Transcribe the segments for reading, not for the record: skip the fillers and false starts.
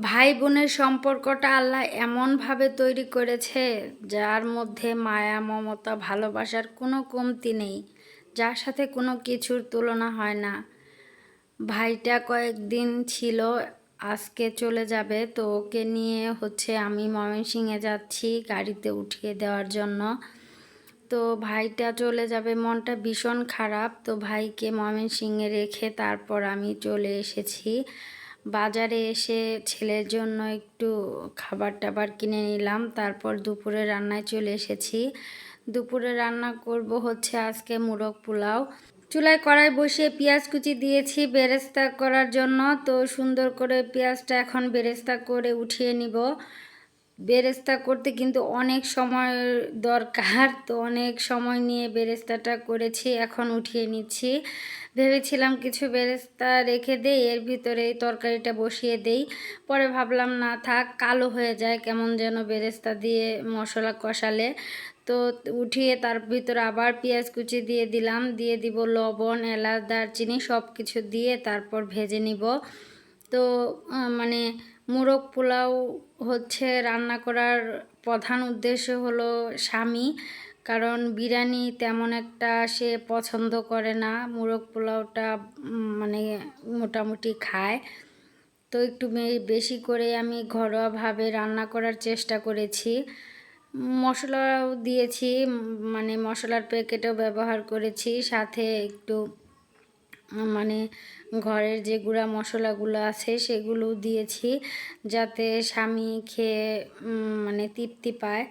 ভাই বোনের সম্পর্কটা আল্লাহ এমনভাবে তৈরি করেছে যার মধ্যে মায়া মমতা ভালোবাসার কোনো কমতি নেই, যার সাথে কোনো কিছুর তুলনা হয় না। ভাইটা কয়েকদিন ছিল, আজকে চলে যাবে। তো ওকে নিয়ে আমি ময়মনসিংহে যাচ্ছি গাড়িতে উঠিয়ে দেওয়ার জন্য। তো ভাইটা চলে যাবে, মনটা ভীষণ খারাপ। তো ভাইকে ময়মনসিংহে রেখে তারপর আমি চলে এসেছি বাজারে। এসে ছেলের জন্য একটু খাবার টাবার কিনে নিলাম, তারপর দুপুরে রান্নায় চলে এসেছি। দুপুরে রান্না করব আজকে মোরগ পোলাও। চুলায় কড়াই বসিয়ে পেঁয়াজ কুচি দিয়েছি বেরেস্তা করার জন্য। তো সুন্দর করে পেঁয়াজটা এখন বেরেস্তা করে উঠিয়ে নিব। বেরেস্তা করতে কিন্তু অনেক সময় দরকার, তো অনেক সময় নিয়ে বেরেস্তাটা করেছি, এখন উঠিয়ে নিচ্ছি। ভেবেছিলাম কিছু বেরেস্তা রেখে দেই, এর ভিতরে এই তরকারিটা বসিয়ে দেই। পরে ভাবলাম না থাক, কালো হয়ে যায় কেমন যেন বেরেস্তা দিয়ে মশলা কষালে। তো উঠিয়ে তার ভিতরে আবার পেঁয়াজ কুচি দিয়ে দিলাম, দিয়ে দিব লবণ এলাচ দারচিনি সব কিছু দিয়ে তারপর ভেজে নিব। তো মানে মোরগ পোলাও রান্না করার প্রধান উদ্দেশ্য হলো স্বামী, কারণ বিরিয়ানি তেমন একটা সে পছন্দ করে না, মোরগ পোলাওটা মানে মোটামুটি খায়। তো একটু বেশি করে আমি ঘরোয়াভাবে রান্না করার চেষ্টা করেছি। মশলাও দিয়েছি, মানে মশলার প্যাকেটও ব্যবহার করেছি, সাথে একটু মানে ঘরের যে গুঁড়া মশলাগুলো আছে সেগুলোও দিয়েছি, যাতে স্বামী খেয়ে মানে তৃপ্তি পায়।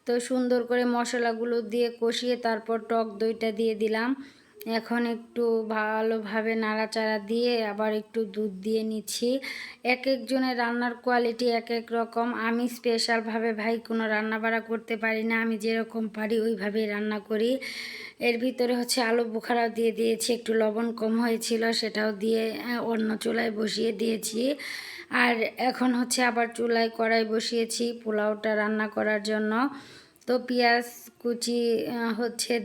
তো সুন্দর করে মশলাগুলো দিয়ে কষিয়ে তারপর টক দইটা দিয়ে দিলাম। এখন একটু ভালোভাবে নাড়াচাড়া দিয়ে আবার একটু দুধ দিয়ে নিচ্ছি। এক একজনের রান্নার কোয়ালিটি এক এক রকম। আমি স্পেশালভাবে ভাই কোনো রান্না বাড়া করতে পারি না, আমি যেরকম পারি ওইভাবেই রান্না করি। এর ভিতরে আলু বোখারাও দিয়ে দিয়েছি, একটু লবণ কম হয়েছিল সেটাও দিয়ে অন্য চুলায় বসিয়ে দিয়েছি। আর এখন আবার চুলায় কড়াই বসিয়েছি পোলাওটা রান্না করার জন্য। তো পেঁয়াজ কুচি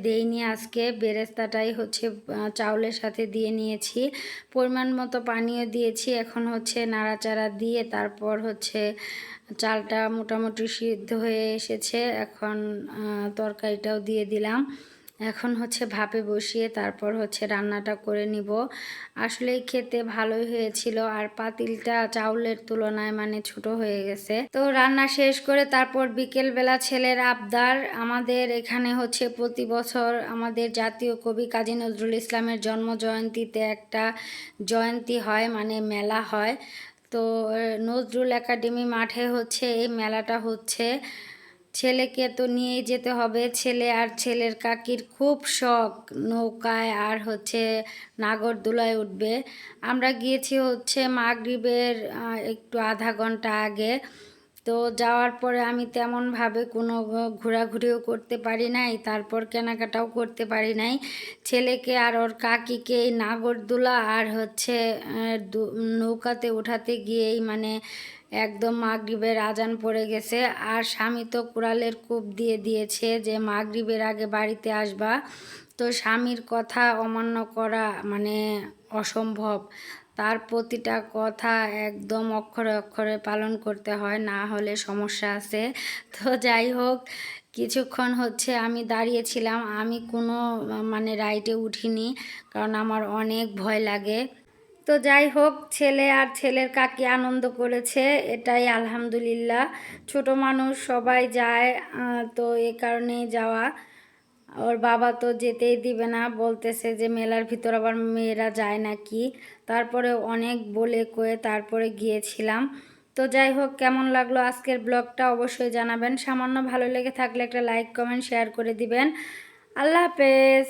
দেইনি আজকে, বেরেস্তাটাই চাউলের সাথে দিয়ে নিয়েছি, পরিমাণ মতো পানিও দিয়েছি। এখন নাড়াচাড়া দিয়ে তারপর চালটা মোটামুটি সিদ্ধ হয়ে এসেছে, এখন তরকারিটাও দিয়ে দিলাম। এখন ভাপে বসিয়ে তারপর রান্নাটা করে নিব। আসলেই খেতে ভালোই হয়েছিল, আর পাতিলটা চাউলের তুলনায় মানে ছোট হয়ে গেছে। তো রান্না শেষ করে তারপর বিকেলবেলা ছেলের আবদার, আমাদের এখানে প্রতি বছর আমাদের জাতীয় কবি কাজী নজরুল ইসলামের জন্ম জয়ন্তীতে একটা জয়ন্তী হয়, মানে মেলা হয়। তো নজরুল একাডেমি মাঠে এই মেলাটা ছেলেকে তো নিয়েই যেতে হবে। ছেলে আর ছেলের কাকির খুব শখ নৌকায় আর নাগরদোলায় উঠবে। আমরা গিয়েছি মাগরিবের একটু আধা ঘন্টা আগে। তো যাওয়ার পরে আমি তেমনভাবে কোনো ঘোরাঘুরিও করতে পারি নাই, তারপর কেনাকাটাও করতে পারি নাই। ছেলেকে আর ওর কাকিকে এই নাগরদোলা আর নৌকাতে ওঠাতে গিয়েই মানে একদম মাগরিবের আজান পড়ে গেছে। আর স্বামী তো কুড়ালের কূপ দিয়ে দিয়েছে যে মাগরিবের আগে বাড়িতে আসবা। তো স্বামীর কথা অমান্য করা মানে অসম্ভব, তার প্রতিটা কথা একদম অক্ষরে অক্ষরে পালন করতে হয়, না হলে সমস্যা আছে। তো যাই হোক, কিছুক্ষণ আমি দাঁড়িয়েছিলাম, আমি কোনো মানে রাইডে উঠিনি, কারণ আমার অনেক ভয় লাগে। তো যাই হোক, ছেলে আর ছেলের কাকি আনন্দ করেছে, এটাই আলহামদুলিল্লাহ। ছোট মানুষ সবাই যায়, তো এ কারণেই যাওয়া। ওর বাবা তো যেতেই দিবে না, বলতেছে যে মেলার ভিতর আবার মেয়েরা যায় নাকি। তারপরে অনেক বলে কয়ে তারপরে গিয়েছিলাম। তো যাই হোক, কেমন লাগলো আজকের ব্লগটা অবশ্যই জানাবেন। সামান্য ভালো লেগে থাকলে একটা লাইক কমেন্ট শেয়ার করে দিবেন। আল্লাহ হাফেজ।